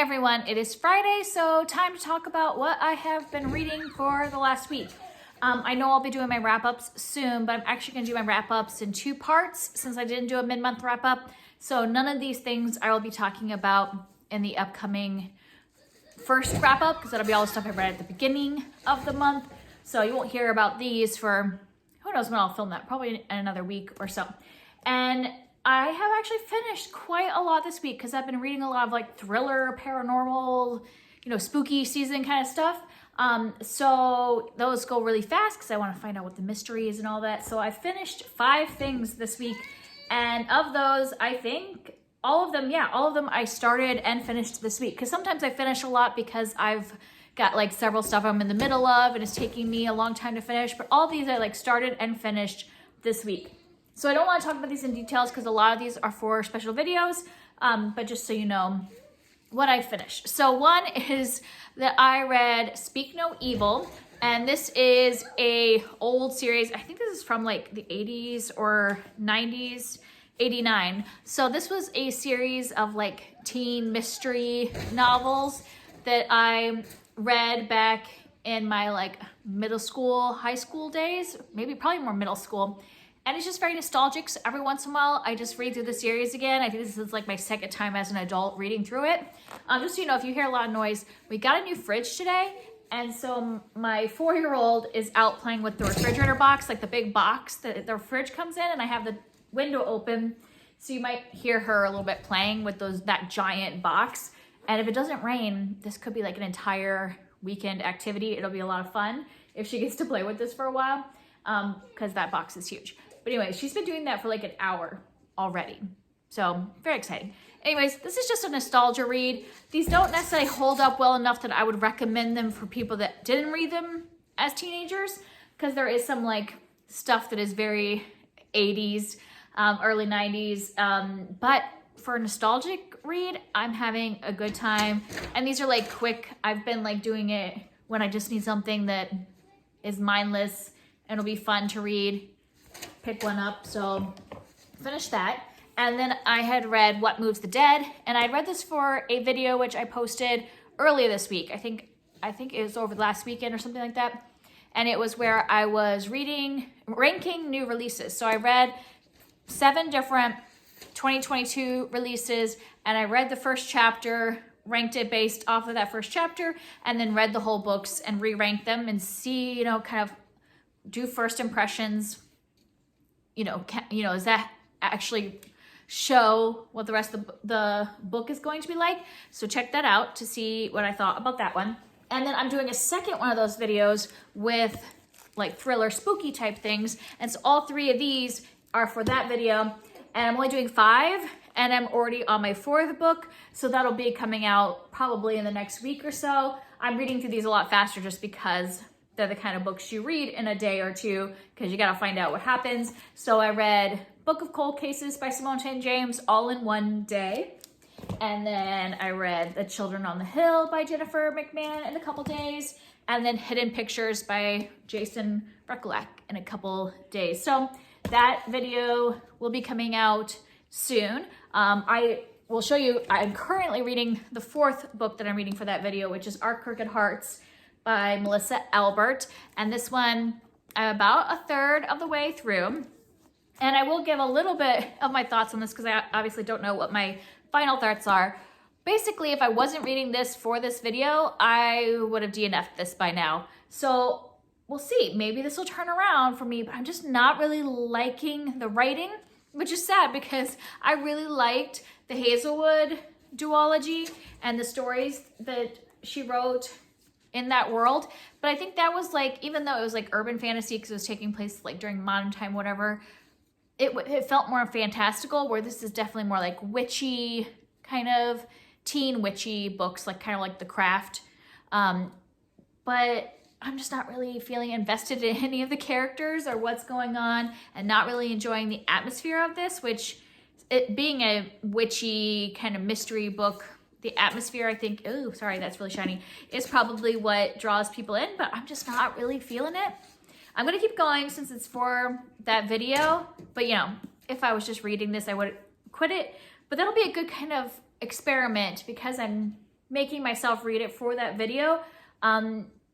everyone, it is Friday, so time to talk about what I have been reading for the last week. I know I'll be doing my wrap-ups soon, but I'm actually going to do my wrap-ups in two parts since I didn't do a mid-month wrap-up. So none of these things I will be talking about in the upcoming first wrap-up because that'll be all the stuff I read at the beginning of the month. So you won't hear about these for, who knows when I'll film that, probably in another week or so. And I have actually finished quite a lot this week because I've been reading a lot of like thriller, paranormal, spooky season kind of stuff. So those go really fast because I want to find out what the mystery is and all that. So I finished 5 things this week. And of those, I think all of them I started and finished this week. Because sometimes I finish a lot because I've got like several stuff I'm in the middle of and it's taking me a long time to finish. But all these I like started and finished this week. So I don't want to talk about these in details because a lot of these are for special videos, but just so you know what I finished. So one is that I read Speak No Evil, and this is a old series. I think this is from like the 80s or 90s, 89. So this was a series of like teen mystery novels that I read back in my like middle school, high school days, probably more middle school. And it's just very nostalgic. So every once in a while, I just read through the series again. I think this is like my second time as an adult reading through it. Just so you know, if you hear a lot of noise, we got a new fridge today. And so my 4-year-old is out playing with the refrigerator box, like the big box that the fridge comes in. And I have the window open. So you might hear her a little bit playing with that giant box. And if it doesn't rain, this could be like an entire weekend activity. It'll be a lot of fun if she gets to play with this for a while, because that box is huge. But anyway, she's been doing that for like an hour already. So very exciting. Anyways, this is just a nostalgia read. These don't necessarily hold up well enough that I would recommend them for people that didn't read them as teenagers, because there is some like stuff that is very 80s, early 90s. But for a nostalgic read, I'm having a good time. And these are like quick. I've been like doing it when I just need something that is mindless and it'll be fun to read. Pick one up, so finish that. And then I had read What Moves the Dead, and I read this for a video which I posted earlier this week. I think it was over the last weekend or something like that. And it was where I was ranking new releases. So I read 7 different 2022 releases, and I read the first chapter, ranked it based off of that first chapter, and then read the whole books and re-ranked them and see, kind of do first impressions. Does that actually show what the rest of the book is going to be like? So check that out to see what I thought about that one. And then I'm doing a second one of those videos with like thriller, spooky type things. And so all 3 of these are for that video. And I'm only doing 5, and I'm already on my 4th book. So that'll be coming out probably in the next week or so. I'm reading through these a lot faster just because they're the kind of books you read in a day or two because you got to find out what happens. So I read Book of Cold Cases by Simone St. James all in one day. And then I read The Children on the Hill by Jennifer McMahon in a couple days. And then Hidden Pictures by Jason Rekulak in a couple days. So that video will be coming out soon. I will show you, I'm currently reading the 4th book that I'm reading for that video, which is Our Crooked Hearts by Melissa Albert. And this one, I'm about a third of the way through. And I will give a little bit of my thoughts on this because I obviously don't know what my final thoughts are. Basically, if I wasn't reading this for this video, I would have DNF'd this by now. So we'll see. Maybe this will turn around for me, but I'm just not really liking the writing, which is sad because I really liked the Hazelwood duology and the stories that she wrote in that world. But I think that was like, even though it was like urban fantasy because it was taking place like during modern time, whatever, it felt more fantastical, where this is definitely more like witchy, kind of teen witchy books, like kind of like The Craft. But I'm just not really feeling invested in any of the characters or what's going on, and not really enjoying the atmosphere of this, which, it being a witchy kind of mystery book, the atmosphere, I think, oh, sorry, that's really shiny, is probably what draws people in, but I'm just not really feeling it. I'm going to keep going since it's for that video, but if I was just reading this, I would quit it. But that'll be a good kind of experiment because I'm making myself read it for that video.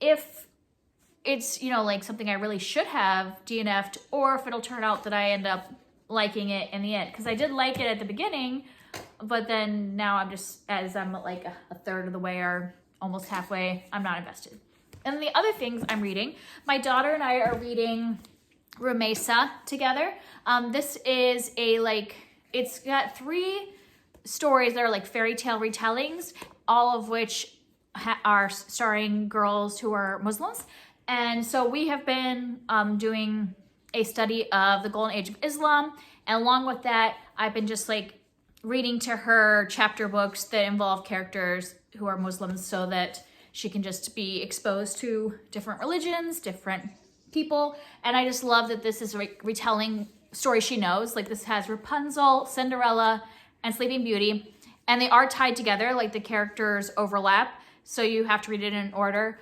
If it's, you know, like something I really should have DNF'd, or if it'll turn out that I end up liking it in the end. Because I did like it at the beginning, but then now I'm just, as I'm like a third of the way or almost halfway, I'm not invested. And the other things I'm reading, my daughter and I are reading Rumesa together. This is it's got 3 stories that are like fairy tale retellings, all of which are starring girls who are Muslims. And so we have been doing a study of the Golden Age of Islam. And along with that, I've been just like reading to her chapter books that involve characters who are Muslims so that she can just be exposed to different religions, different people. And I just love that this is retelling stories she knows. Like this has Rapunzel, Cinderella, and Sleeping Beauty. And they are tied together, like the characters overlap. So you have to read it in order.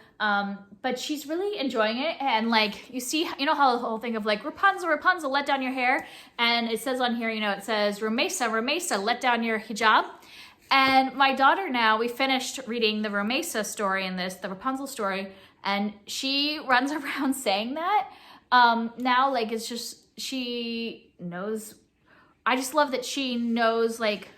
But she's really enjoying it. And like, you see, you know how the whole thing of like, Rapunzel, Rapunzel, let down your hair. And it says on here, you know, it says, Rumesa, Rumesa, let down your hijab. And my daughter now, we finished reading the Rumesa story in this, the Rapunzel story. And she runs around saying that. Now, like, it's just, she knows, I just love that she knows like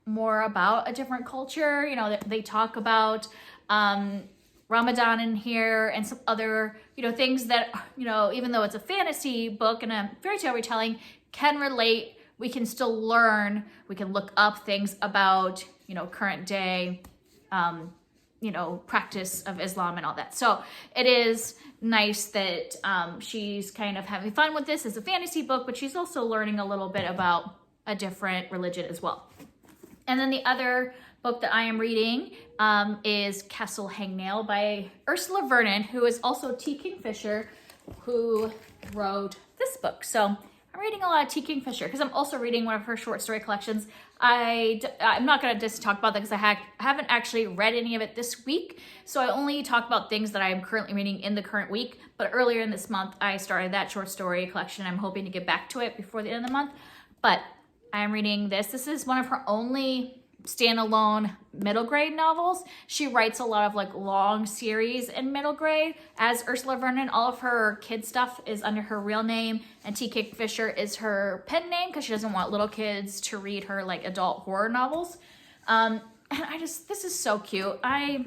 more about a different culture. You know, they talk about Ramadan in here and some other, you know, things that, you know, even though it's a fantasy book and a fairy tale retelling, can relate. We can still learn. We can look up things about, you know, current day, you know, practice of Islam and all that. So it is nice that she's kind of having fun with this as a fantasy book, but she's also learning a little bit about a different religion as well. And then the other book that I am reading is Castle Hangnail by Ursula Vernon, who is also T. Kingfisher, who wrote this book. So I'm reading a lot of T. Kingfisher because I'm also reading one of her short story collections. I'm not going to just talk about that because I haven't actually read any of it this week. So I only talk about things that I am currently reading in the current week. But earlier in this month, I started that short story collection. I'm hoping to get back to it before the end of the month. But I am reading this. This is one of her only standalone middle grade novels. She writes a lot of like long series in middle grade as Ursula Vernon. All of her kid stuff is under her real name, and T. Kingfisher is her pen name because she doesn't want little kids to read her like adult horror novels. And this is so cute. I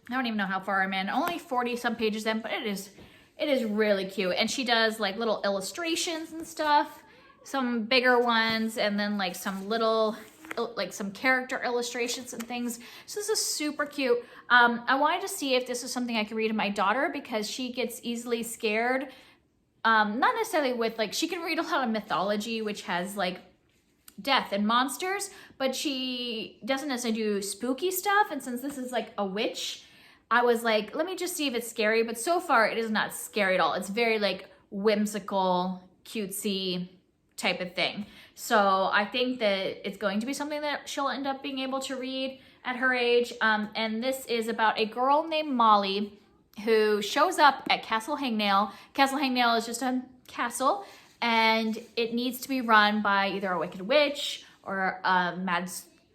don't even know how far I'm in. Only 40 some pages in, but it is really cute. And she does like little illustrations and stuff, some bigger ones, and then like some little, like some character illustrations and things. So this is super cute. I wanted to see if this is something I could read to my daughter because she gets easily scared. Not necessarily with like, she can read a lot of mythology, which has like death and monsters, but she doesn't necessarily do spooky stuff. And since this is like a witch, I was like, let me just see if it's scary. But so far it is not scary at all. It's very like whimsical, cutesy type of thing. So I think that it's going to be something that she'll end up being able to read at her age. And this is about a girl named Molly who shows up at Castle Hangnail. Castle Hangnail is just a castle, and it needs to be run by either a wicked witch or a mad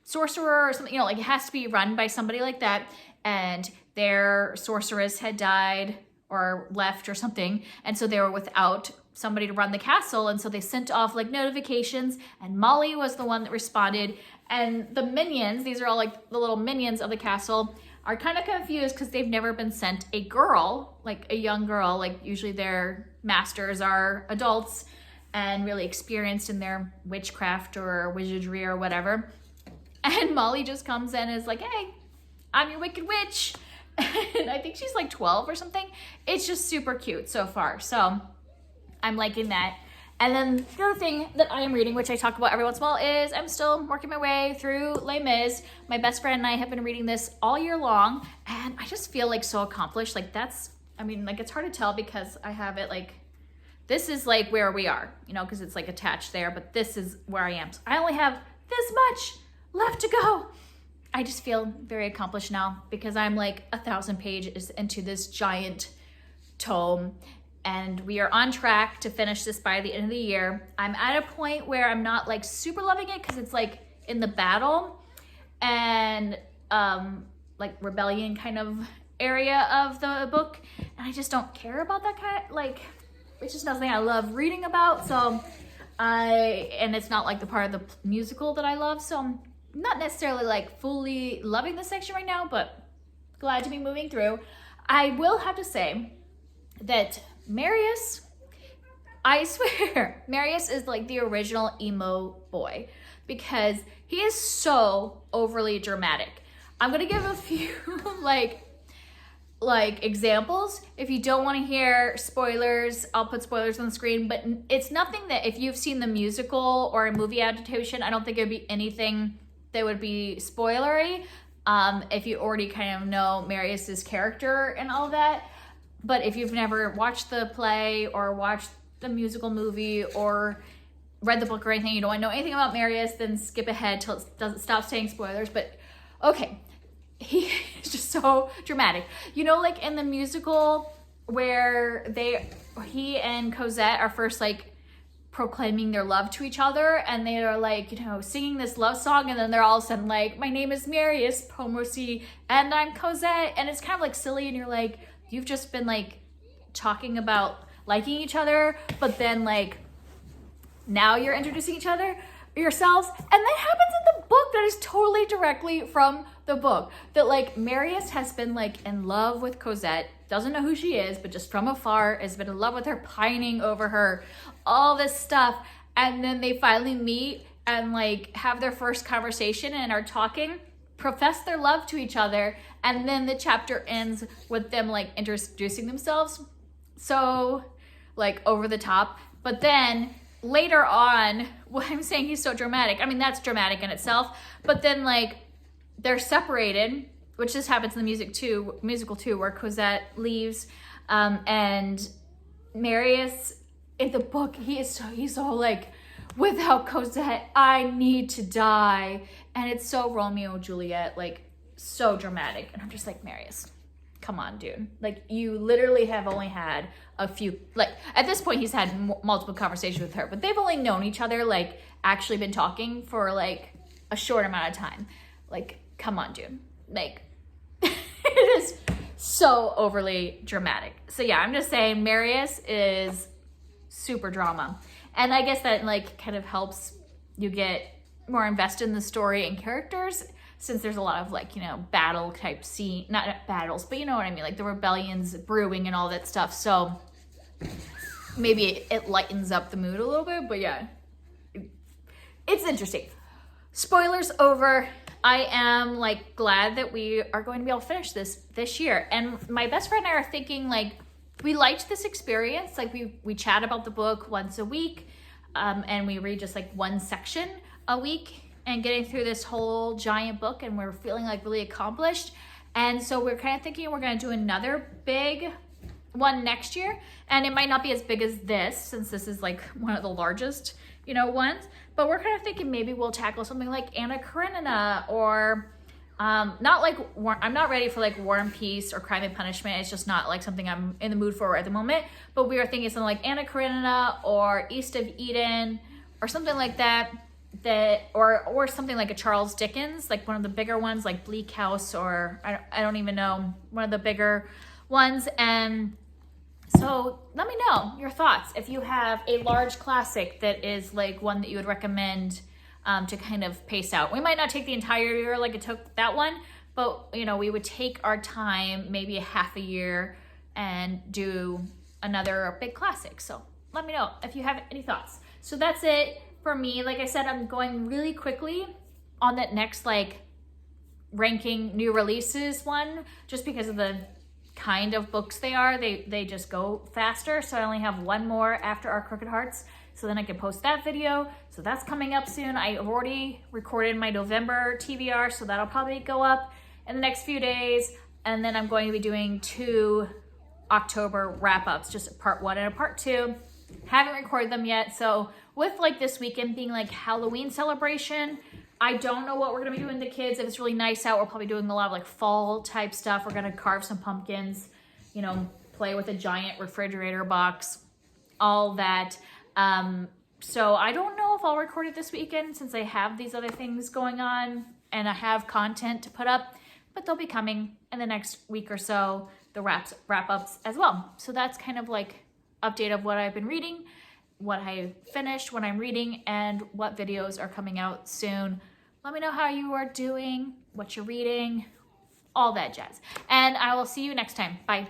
sorcerer or something, you know, like it has to be run by somebody like that. And their sorceress had died or left or something. And so they were without somebody to run the castle. And so they sent off like notifications, and Molly was the one that responded. And the minions, these are all like the little minions of the castle, are kind of confused because they've never been sent a girl, like a young girl. Like usually their masters are adults and really experienced in their witchcraft or wizardry or whatever. And Molly just comes in and is like, hey, I'm your wicked witch. And I think she's like 12 or something. It's just super cute so far. So I'm liking that. And then the other thing that I am reading, which I talk about every once in a while, is I'm still working my way through Les Mis. My best friend and I have been reading this all year long, and I just feel like so accomplished. Like that's, I mean, like it's hard to tell because I have it like, this is like where we are, you know, because it's like attached there, but this is where I am. So I only have this much left to go. I just feel very accomplished now because I'm like 1,000 pages into this giant tome. And we are on track to finish this by the end of the year. I'm at a point where I'm not like super loving it because it's like in the battle. And like rebellion kind of area of the book, and I just don't care about that kind of, like, it's just nothing I love reading about. So and it's not like the part of the musical that I love, so I'm not necessarily like fully loving this section right now, but glad to be moving through. I will have to say that Marius, I swear, Marius is like the original emo boy, because he is so overly dramatic. I'm gonna give a few like examples. If you don't want to hear spoilers, I'll put spoilers on the screen, but it's nothing that if you've seen the musical or a movie adaptation, I don't think it would be anything that would be spoilery. If you already kind of know Marius's character and all that. But if you've never watched the play or watched the musical movie or read the book or anything, you don't want to know anything about Marius, then skip ahead till it doesn't stop saying spoilers. But okay, he is just so dramatic. You know, like in the musical where he and Cosette are first like proclaiming their love to each other, and they are like, you know, singing this love song, and then they're all of a sudden like, my name is Marius Pomosi and I'm Cosette, and it's kind of like silly, and you're like, you've just been like talking about liking each other, but then like now you're introducing each other yourselves. And that happens in the book. That is totally directly from the book, that like Marius has been like in love with Cosette, doesn't know who she is, but just from afar has been in love with her, pining over her, all this stuff. And then they finally meet and like have their first conversation and are talking, profess their love to each other, and then the chapter ends with them like introducing themselves. So like over the top. But then later on, what I'm saying, he's so dramatic. I mean, that's dramatic in itself. But then like they're separated, which just happens in the musical too, where Cosette leaves, and Marius in the book, he's so like, without Cosette, I need to die. And it's so Romeo and Juliet, like so dramatic. And I'm just like, Marius, come on, dude. Like, you literally have only had a few, like at this point he's had multiple conversations with her, but they've only known each other, like actually been talking for like a short amount of time. Like, come on, dude. Like, it is so overly dramatic. So yeah, I'm just saying Marius is super drama. And I guess that like kind of helps you get more invested in the story and characters, since there's a lot of like, you know, battle type scene, not battles, but you know what I mean? Like the rebellions brewing and all that stuff. So maybe it lightens up the mood a little bit, but yeah, it's interesting. Spoilers over. I am like glad that we are going to be able to finish this year. And my best friend and I are thinking like, we liked this experience. Like we chat about the book once a week, and we read just like one section a week and getting through this whole giant book, and we're feeling like really accomplished. And so we're kind of thinking we're going to do another big one next year, and it might not be as big as this, since this is like one of the largest, you know, ones, but we're kind of thinking maybe we'll tackle something like Anna Karenina, or not like I'm not ready for like War and Peace or Crime and Punishment. It's just not like something I'm in the mood for at the moment, but we are thinking something like Anna Karenina or East of Eden or something like that, or something like a Charles Dickens, like one of the bigger ones, like Bleak House, or I don't even know, one of the bigger ones. And so let me know your thoughts. If you have a large classic that is like one that you would recommend to kind of pace out. We might not take the entire year like it took that one, but you know, we would take our time, maybe a half a year, and do another big classic. So let me know if you have any thoughts. So that's it for me. Like I said, I'm going really quickly on that next like ranking new releases one, just because of the kind of books they are. They just go faster. So I only have one more after Our Crooked Hearts, so then I can post that video. So that's coming up soon. I've already recorded my November TBR, so that'll probably go up in the next few days. And then I'm going to be doing 2 October wrap-ups, just a part 1 and a part 2. Haven't recorded them yet. So with like this weekend being like Halloween celebration, I don't know what we're gonna be doing with the kids. If it's really nice out, we're probably doing a lot of like fall type stuff. We're gonna carve some pumpkins, you know, play with a giant refrigerator box, all that. So I don't know if I'll record it this weekend, since I have these other things going on and I have content to put up. but they'll be coming in the next week or so, the wrap-ups as well. So that's kind of like update of what I've been reading, what I finished, what I'm reading, and what videos are coming out soon. Let me know how you are doing, what you're reading, all that jazz. And I will see you next time. Bye.